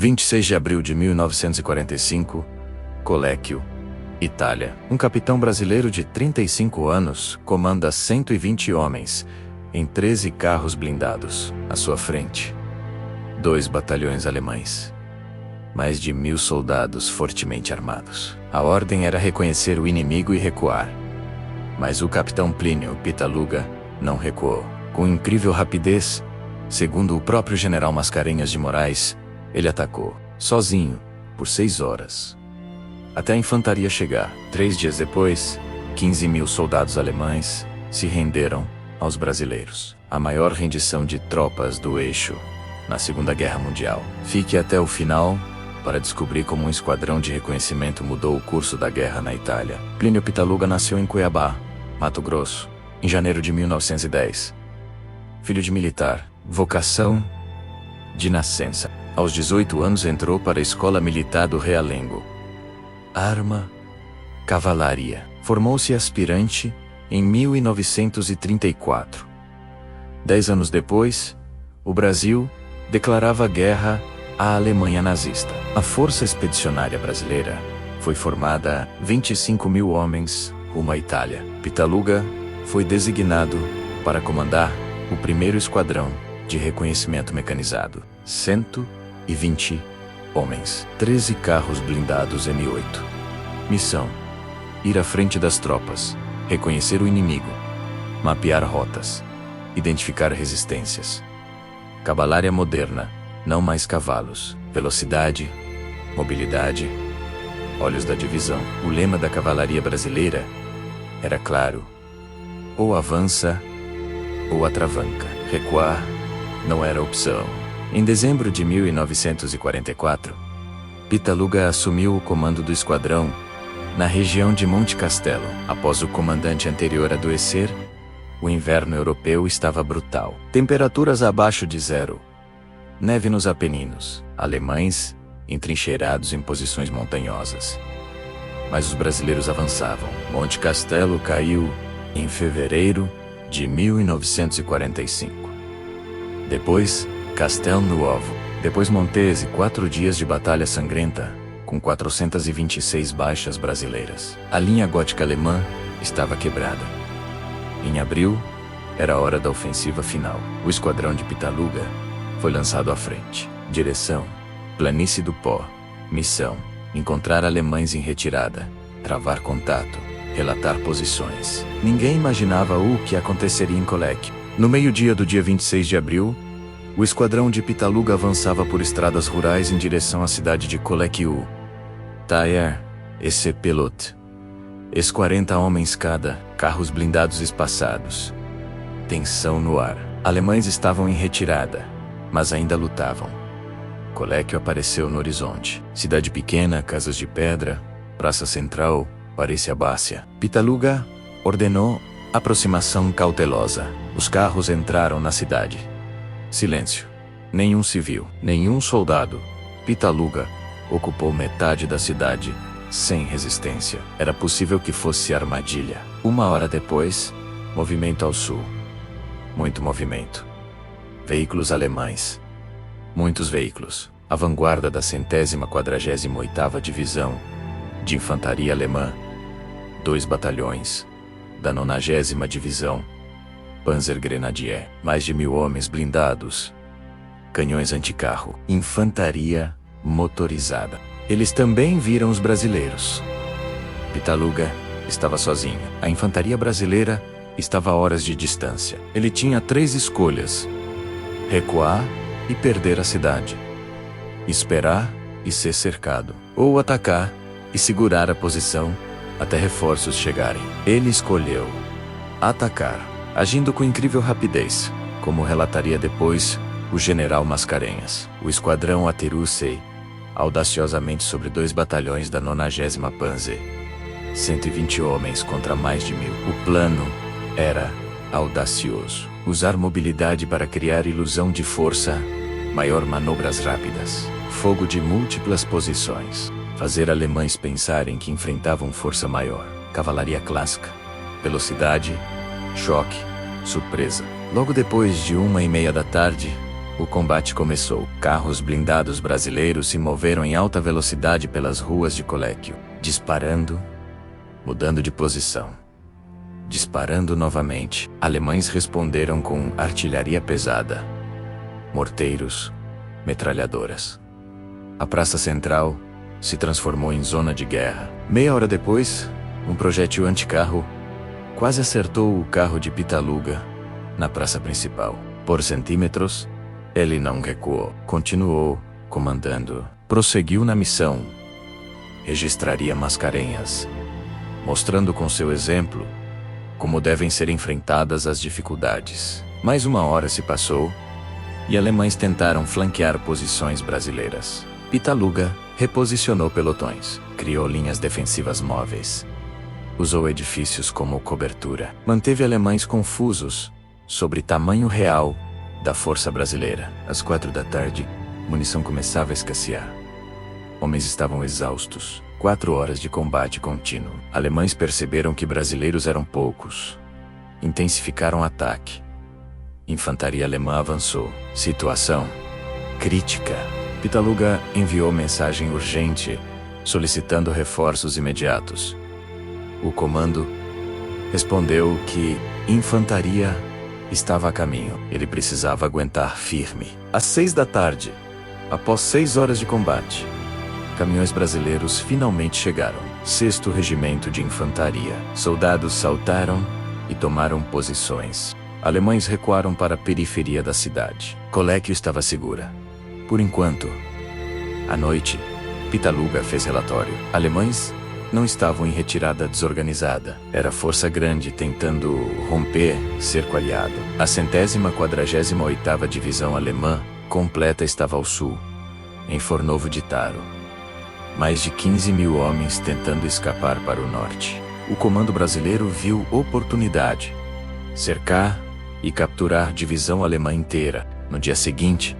26 de abril de 1945, Colecchio, Itália. Um capitão brasileiro de 35 anos comanda 120 homens em 13 carros blindados. À sua frente, 2 batalhões alemães. Mais de 1000 soldados fortemente armados. A ordem era reconhecer o inimigo e recuar. Mas o capitão Plínio Pitaluga não recuou. Com incrível rapidez, segundo o próprio general Mascarenhas de Moraes, ele atacou, sozinho, por 6 horas. Até a infantaria chegar. 3 dias depois, 15.000 soldados alemães se renderam aos brasileiros. A maior rendição de tropas do eixo na Segunda Guerra Mundial. Fique até o final para descobrir como um esquadrão de reconhecimento mudou o curso da guerra na Itália. Plínio Pitaluga nasceu em Cuiabá, Mato Grosso, em janeiro de 1910. Filho de militar, vocação de nascença. Aos 18 anos entrou para a Escola Militar do Realengo. Arma, cavalaria. Formou-se aspirante em 1934. 10 anos depois, o Brasil declarava guerra à Alemanha nazista. A Força Expedicionária Brasileira foi formada 25.000 homens rumo à Itália. Pitaluga foi designado para comandar o primeiro esquadrão de reconhecimento mecanizado. 120 homens, 13 carros blindados M8. Missão: ir à frente das tropas, reconhecer o inimigo, mapear rotas, identificar resistências. Cavalaria moderna, não mais cavalos. Velocidade, mobilidade, olhos da divisão. O lema da cavalaria brasileira era claro: ou avança ou atravanca. Recuar não era opção. Em dezembro de 1944, Pitaluga assumiu o comando do esquadrão na região de Monte Castelo. Após o comandante anterior adoecer, o inverno europeu estava brutal. Temperaturas abaixo de zero. Neve nos Apeninos. Alemães entrincheirados em posições montanhosas. Mas os brasileiros avançavam. Monte Castelo caiu em fevereiro de 1945. Depois, Castelnuovo. Depois Montese, 4 dias de batalha sangrenta, com 426 baixas brasileiras. A linha gótica alemã estava quebrada. Em abril, era a hora da ofensiva final. O esquadrão de Pitaluga foi lançado à frente. Direção: Planície do Pó. Missão: encontrar alemães em retirada, travar contato, relatar posições. Ninguém imaginava o que aconteceria em Colecchio. No meio-dia do dia 26 de abril, o esquadrão de Pitaluga avançava por estradas rurais em direção à cidade de Colecchio. Taer, esse Pelot. 40 homens cada, carros blindados espaçados. Tensão no ar. Alemães estavam em retirada, mas ainda lutavam. Colecchio apareceu no horizonte. Cidade pequena, casas de pedra, praça central, parecia Bácia. Pitaluga ordenou aproximação cautelosa. Os carros entraram na cidade. Silêncio. Nenhum civil, nenhum soldado. Pitaluga ocupou metade da cidade, sem resistência. Era possível que fosse armadilha. 1 hora depois, movimento ao sul. Muito movimento. Veículos alemães. Muitos veículos. A vanguarda da 148ª Divisão de Infantaria Alemã. 2 batalhões da 90ª Divisão Panzergrenadier. Mais de 1000 homens blindados. Canhões anticarro. Infantaria motorizada. Eles também viram os brasileiros. Pitaluga estava sozinho. A infantaria brasileira estava a horas de distância. Ele tinha 3 escolhas: recuar e perder a cidade, esperar e ser cercado, ou atacar e segurar a posição até reforços chegarem. Ele escolheu atacar, agindo com incrível rapidez, como relataria depois o general Mascarenhas. O esquadrão atirou-se audaciosamente sobre 2 batalhões da 90ª Panzer. 120 homens contra mais de 1000. O plano era audacioso. Usar mobilidade para criar ilusão de força, maior manobras rápidas, fogo de múltiplas posições, fazer alemães pensarem que enfrentavam força maior. Cavalaria clássica, velocidade, choque, surpresa. Logo depois de 1h30 da tarde, O combate começou. Carros blindados brasileiros se moveram em alta velocidade pelas ruas de Coléquio, disparando, mudando de posição, disparando novamente. Alemães responderam com artilharia pesada, morteiros, metralhadoras. A praça central se transformou em zona de guerra. Meia hora depois, um projétil anticarro quase acertou o carro de Pitaluga na praça principal. Por centímetros, ele não recuou. Continuou comandando. Prosseguiu na missão. Registraria Mascarenhas, mostrando com seu exemplo como devem ser enfrentadas as dificuldades. Mais uma hora se passou e alemães tentaram flanquear posições brasileiras. Pitaluga reposicionou pelotões, criou linhas defensivas móveis, usou edifícios como cobertura, manteve alemães confusos sobre tamanho real da força brasileira. Às 4 da tarde, munição começava a escassear. Homens estavam exaustos. 4 horas de combate contínuo. Alemães perceberam que brasileiros eram poucos. Intensificaram o ataque. Infantaria alemã avançou. Situação crítica. Pitaluga enviou mensagem urgente, solicitando reforços imediatos. O comando respondeu que infantaria estava a caminho. Ele precisava aguentar firme. Às 6 da tarde, após 6 horas de combate, caminhões brasileiros finalmente chegaram. 6º Regimento de Infantaria. Soldados saltaram e tomaram posições. Alemães recuaram para a periferia da cidade. Coléquio estava segura. Por enquanto. À noite, Pitaluga fez relatório. Alemães não estavam em retirada desorganizada. Era força grande tentando romper cerco aliado. A 148ª Divisão Alemã completa estava ao sul, em Fornovo de Taro. Mais de 15.000 homens tentando escapar para o norte. O comando brasileiro viu oportunidade. Cercar e capturar divisão alemã inteira. No dia seguinte,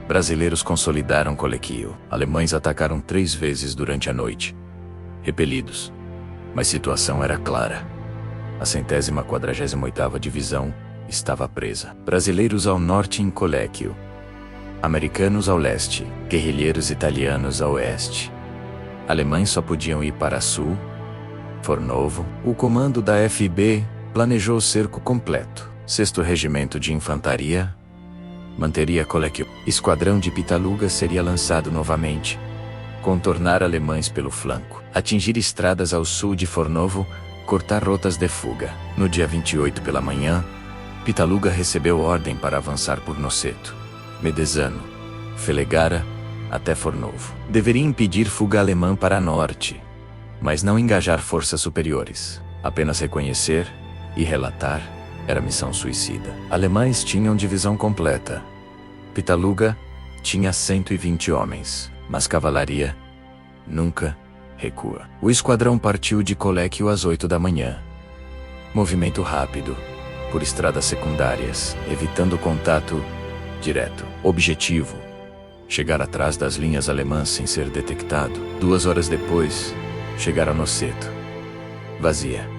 brasileiros consolidaram Coléquio. Alemães atacaram 3 vezes durante a noite. Repelidos. Mas situação era clara. A 148ª Divisão estava presa. Brasileiros ao norte em Coléquio. Americanos ao leste. Guerrilheiros italianos a oeste. Alemães só podiam ir para sul. Fornovo. O comando da FB planejou o cerco completo. 6º Regimento de Infantaria manteria Coléquio. Esquadrão de Pitaluga seria lançado novamente. Contornar alemães pelo flanco. Atingir estradas ao sul de Fornovo. Cortar rotas de fuga. No dia 28 pela manhã, Pitaluga recebeu ordem para avançar por Noceto, Medesano, Felegara, até Fornovo. Deveria impedir fuga alemã para norte, mas não engajar forças superiores. Apenas reconhecer e relatar era missão suicida. Alemães tinham divisão completa. Pitaluga tinha 120 homens, mas cavalaria nunca recua. O esquadrão partiu de Coléquio às 8 da manhã. Movimento rápido, por estradas secundárias, evitando contato direto. Objetivo: chegar atrás das linhas alemãs sem ser detectado. 2 horas depois, chegaram a Noceto. Vazia.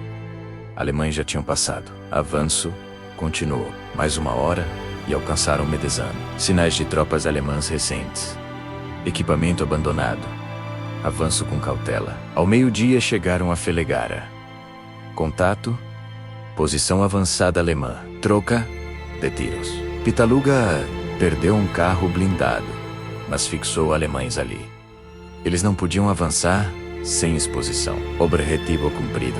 Alemães já tinham passado. Avanço continuou. Mais 1 hora e alcançaram Medesano. Sinais de tropas alemãs recentes. Equipamento abandonado. Avanço com cautela. Ao meio-dia chegaram a Felegara. Contato. Posição avançada alemã. Troca de tiros. Pitaluga perdeu um carro blindado, mas fixou alemães ali. Eles não podiam avançar sem exposição. Objetivo cumprido.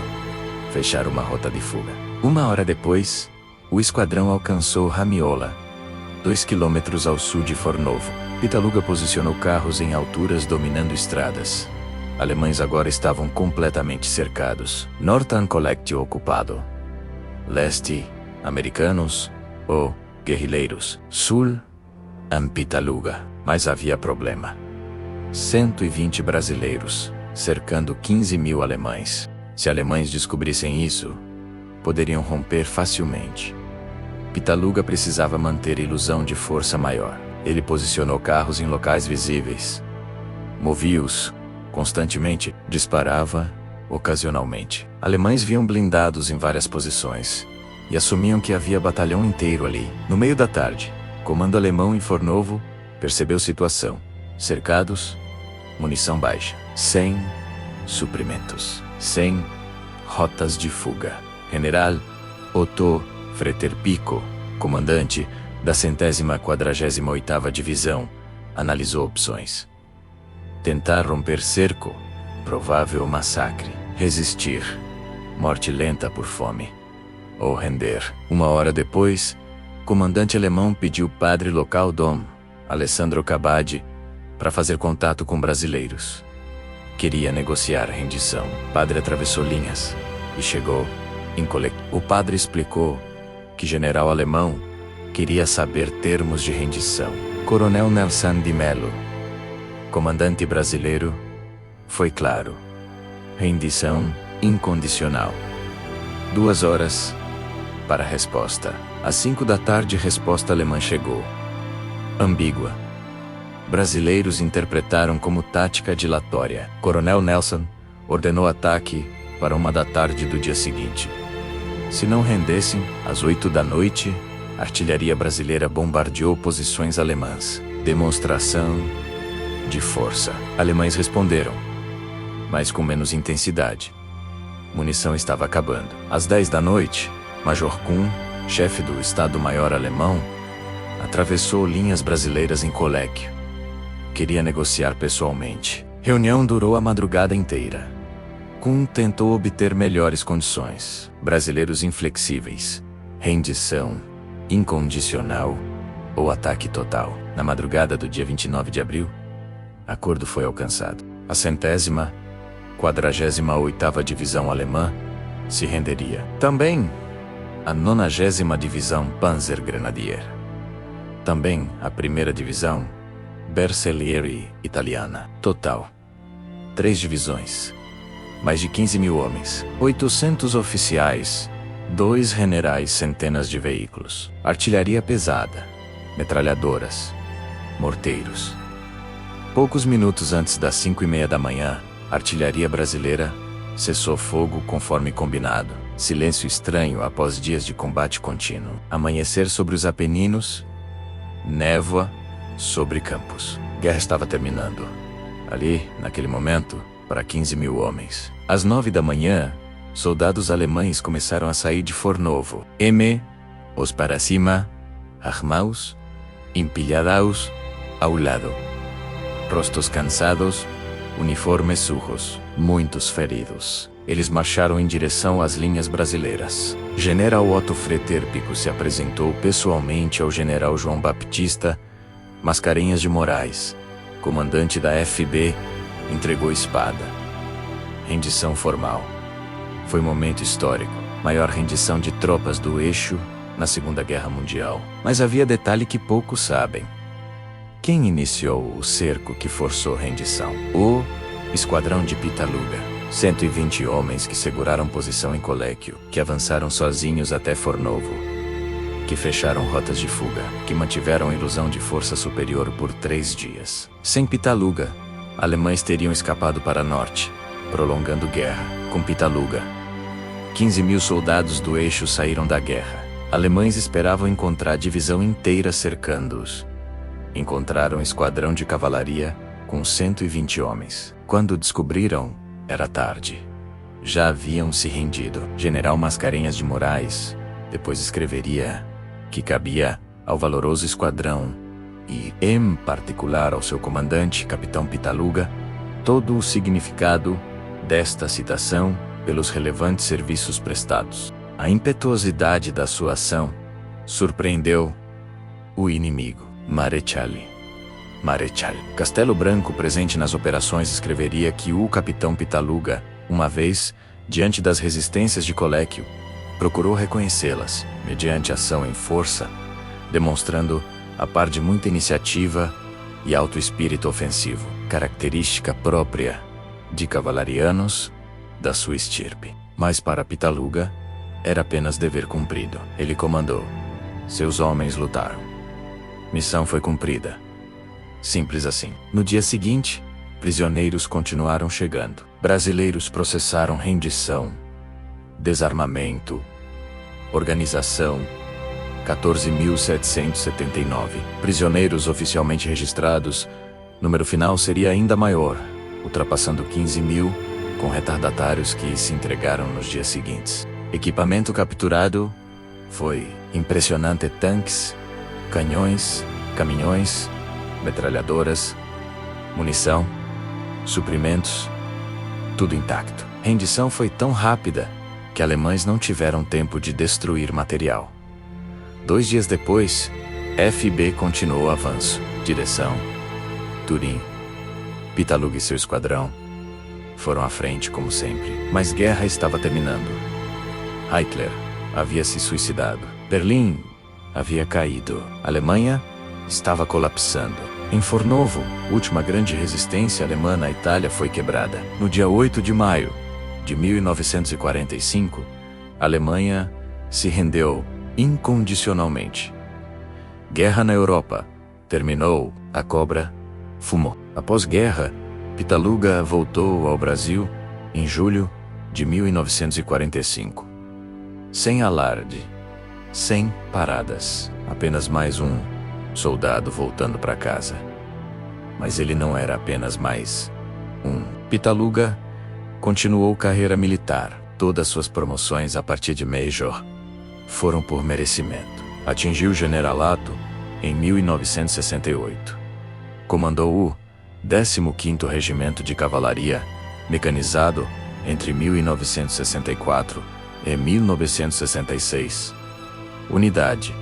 Fechar uma rota de fuga. 1 hora depois, o esquadrão alcançou Ramiola, 2 quilômetros ao sul de Fornovo. Pitaluga posicionou carros em alturas dominando estradas. Alemães agora estavam completamente cercados. Northern Coléquio ocupado. Leste, americanos ou guerrilheiros. Sul, Pitaluga. Mas havia problema. 120 brasileiros, cercando 15.000 alemães. Se alemães descobrissem isso, poderiam romper facilmente. Pitaluga precisava manter ilusão de força maior. Ele posicionou carros em locais visíveis. Movia-os constantemente, disparava ocasionalmente. Alemães viam blindados em várias posições e assumiam que havia batalhão inteiro ali. No meio da tarde, Comando alemão em Fornovo percebeu situação. Cercados, munição baixa, sem suprimentos, sem rotas de fuga. General Otto Freter-Pico, comandante da 148ª Divisão, analisou opções. Tentar romper cerco, provável massacre. Resistir, morte lenta por fome. Ou render. 1 hora depois, o comandante alemão pediu ao padre local Dom Alessandro Cabadi para fazer contato com brasileiros. Queria negociar a rendição. O padre atravessou linhas e chegou em Colequio. O padre explicou que general alemão queria saber termos de rendição. Coronel Nelson de Mello, comandante brasileiro, foi claro. Rendição incondicional. 2 horas para a resposta. Às 5 da tarde, resposta alemã chegou. Ambígua. Brasileiros interpretaram como tática dilatória. Coronel Nelson ordenou ataque para 1 da tarde do dia seguinte. Se não rendessem, às 8 da noite, a artilharia brasileira bombardeou posições alemãs. Demonstração de força. Alemães responderam, mas com menos intensidade. Munição estava acabando. Às 10 da noite, Major Kuhn, chefe do Estado-Maior alemão, atravessou linhas brasileiras em Colequio. Queria negociar pessoalmente. Reunião durou a madrugada inteira. Kuhn tentou obter melhores condições. Brasileiros inflexíveis. Rendição incondicional ou ataque total. Na madrugada do dia 29 de abril, acordo foi alcançado. A 148ª Divisão Alemã se renderia. Também a 90ª Divisão Panzergrenadier. Também a 1ª Divisão Bersaglieri italiana. Total: 3 divisões. Mais de 15 mil homens. 800 oficiais. 2 generais, centenas de veículos. Artilharia pesada. Metralhadoras. Morteiros. Poucos minutos antes das 5:30 da manhã, a artilharia brasileira cessou fogo conforme combinado. Silêncio estranho após dias de combate contínuo. Amanhecer sobre os Apeninos. Névoa sobre campos. Guerra estava terminando. Ali, naquele momento, para 15 mil homens. Às 9 da manhã, soldados alemães começaram a sair de Fornovo. Os para cima, armados, empilhados ao lado. Rostos cansados, uniformes sujos, muitos feridos. Eles marcharam em direção às linhas brasileiras. General Otto Freter-Pico se apresentou pessoalmente ao general João Baptista Mascarenhas de Moraes, comandante da FB, entregou espada. Rendição formal. Foi momento histórico. Maior rendição de tropas do eixo na Segunda Guerra Mundial. Mas havia detalhe que poucos sabem. Quem iniciou o cerco que forçou rendição? O Esquadrão de Pitaluga. 120 homens que seguraram posição em Colequio, que avançaram sozinhos até Fornovo, que fecharam rotas de fuga, que mantiveram a ilusão de força superior por 3 dias. Sem Pitaluga, alemães teriam escapado para norte, prolongando guerra. Com Pitaluga, 15 mil soldados do eixo saíram da guerra. Alemães esperavam encontrar a divisão inteira cercando-os. Encontraram um esquadrão de cavalaria com 120 homens. Quando descobriram, era tarde. Já haviam se rendido. General Mascarenhas de Moraes depois escreveria que cabia ao valoroso esquadrão e, em particular, ao seu comandante, Capitão Pitaluga, todo o significado desta citação pelos relevantes serviços prestados. A impetuosidade da sua ação surpreendeu o inimigo. Marechale. Castelo Branco, presente nas operações, escreveria que o capitão Pitaluga, uma vez, diante das resistências de Colequio, procurou reconhecê-las, mediante ação em força, demonstrando, a par de muita iniciativa e alto espírito ofensivo, característica própria de cavalarianos da sua estirpe. Mas para Pitaluga, era apenas dever cumprido. Ele comandou. Seus homens lutaram. Missão foi cumprida. Simples assim. No dia seguinte, prisioneiros continuaram chegando. Brasileiros processaram rendição, desarmamento, organização 14.779. Prisioneiros oficialmente registrados, número final seria ainda maior, ultrapassando 15.000, com retardatários que se entregaram nos dias seguintes. Equipamento capturado foi impressionante: tanques, canhões, caminhões, metralhadoras, munição, suprimentos, tudo intacto. A rendição foi tão rápida que alemães não tiveram tempo de destruir material. 2 dias depois, FB continuou o avanço. Direção: Turim. Pitaluga e seu esquadrão foram à frente como sempre, mas guerra estava terminando. Hitler havia se suicidado. Berlim havia caído. A Alemanha estava colapsando. Em Fornovo, última grande resistência alemã na Itália foi quebrada. No dia 8 de maio de 1945, a Alemanha se rendeu incondicionalmente. Guerra na Europa. Terminou. A cobra fumou. Após guerra, Pitaluga voltou ao Brasil em julho de 1945. Sem alarde, sem paradas, apenas mais um soldado voltando para casa. Mas ele não era apenas mais um. Pitaluga continuou carreira militar. Todas suas promoções a partir de Major foram por merecimento. Atingiu o generalato em 1968. Comandou o 15º Regimento de Cavalaria Mecanizado entre 1964 e 1966. Unidade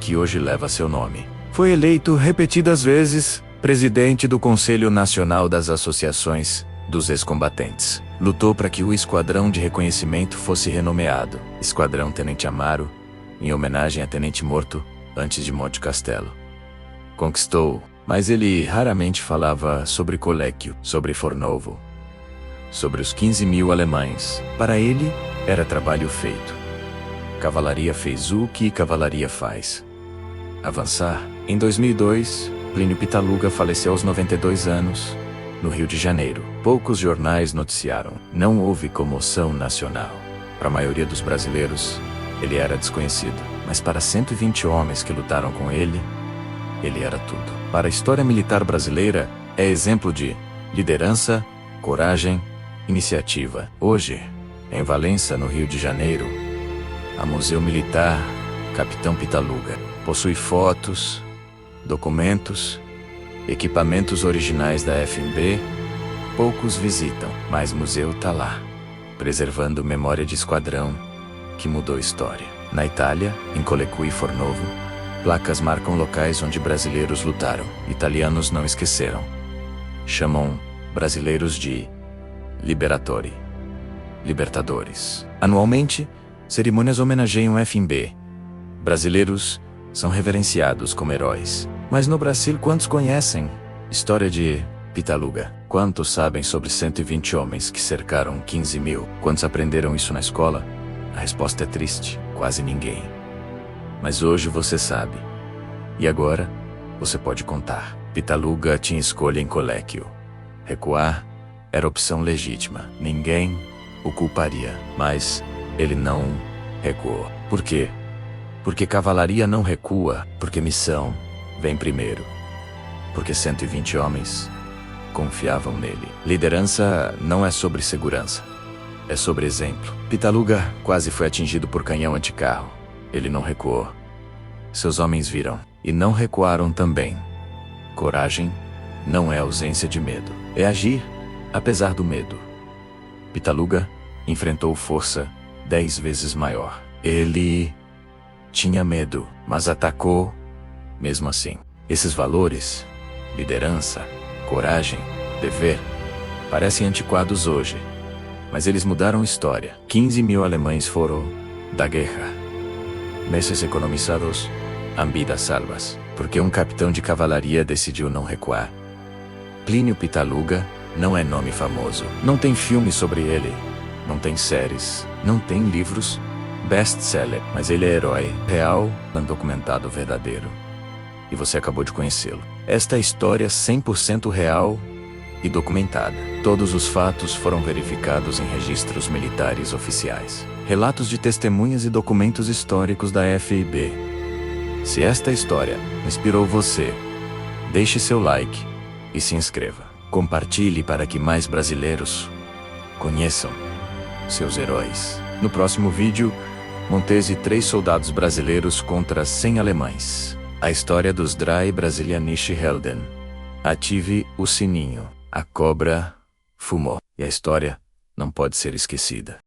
que hoje leva seu nome. Foi eleito repetidas vezes presidente do Conselho Nacional das Associações dos Ex-Combatentes. Lutou para que o Esquadrão de Reconhecimento fosse renomeado Esquadrão Tenente Amaro, em homenagem a tenente morto antes de Monte Castelo. Conquistou, mas ele raramente falava sobre Coléquio, sobre Fornovo, sobre os 15.000 alemães. Para ele, era trabalho feito. Cavalaria fez o que cavalaria faz: avançar. Em 2002, Plínio Pitaluga faleceu aos 92 anos, no Rio de Janeiro. Poucos jornais noticiaram. Não houve comoção nacional. Para a maioria dos brasileiros, ele era desconhecido. Mas para 120 homens que lutaram com ele era tudo. Para a história militar brasileira, é exemplo de liderança, coragem, iniciativa. Hoje, em Valença, no Rio de Janeiro, a Museu Militar Capitão Pitaluga possui fotos, documentos, equipamentos originais da FMB. Poucos visitam, mas o museu tá lá, preservando memória de esquadrão que mudou história. Na Itália, em Colecu e Fornovo, placas marcam locais onde brasileiros lutaram. Italianos não esqueceram. Chamam brasileiros de Liberatori, Libertadores. Anualmente, cerimônias homenageiam FMB. Brasileiros são reverenciados como heróis. Mas no Brasil, quantos conhecem história de Pitaluga? Quantos sabem sobre 120 homens que cercaram 15.000? Quantos aprenderam isso na escola? A resposta é triste: quase ninguém. Mas hoje você sabe. E agora, você pode contar. Pitaluga tinha escolha em Coléquio. Recuar era opção legítima. Ninguém o culparia. Mas ele não recuou. Por quê? Porque cavalaria não recua. Porque missão vem primeiro. Porque 120 homens confiavam nele. Liderança não é sobre segurança. É sobre exemplo. Pitaluga quase foi atingido por canhão anticarro. Ele não recuou. Seus homens viram e não recuaram também. Coragem não é ausência de medo. É agir apesar do medo. Pitaluga enfrentou força 10 vezes maior. Ele tinha medo, mas atacou mesmo assim. Esses valores, liderança, coragem, dever, parecem antiquados hoje. Mas eles mudaram história. 15.000 alemães foram da guerra. Meses economizados, vidas salvas. Porque um capitão de cavalaria decidiu não recuar. Plínio Pitaluga não é nome famoso. Não tem filme sobre ele. Não tem séries. Não tem livros best-seller. Mas ele é herói real, documentado verdadeiro. E você acabou de conhecê-lo. Esta é a história 100% real e documentada. Todos os fatos foram verificados em registros militares oficiais. Relatos de testemunhas e documentos históricos da FIB. Se esta história inspirou você, deixe seu like e se inscreva. Compartilhe para que mais brasileiros conheçam seus heróis. No próximo vídeo, Montese 3 soldados brasileiros contra 100 alemães. A história dos 3 brasilianische Helden. Ative o sininho. A cobra fumou. E a história não pode ser esquecida.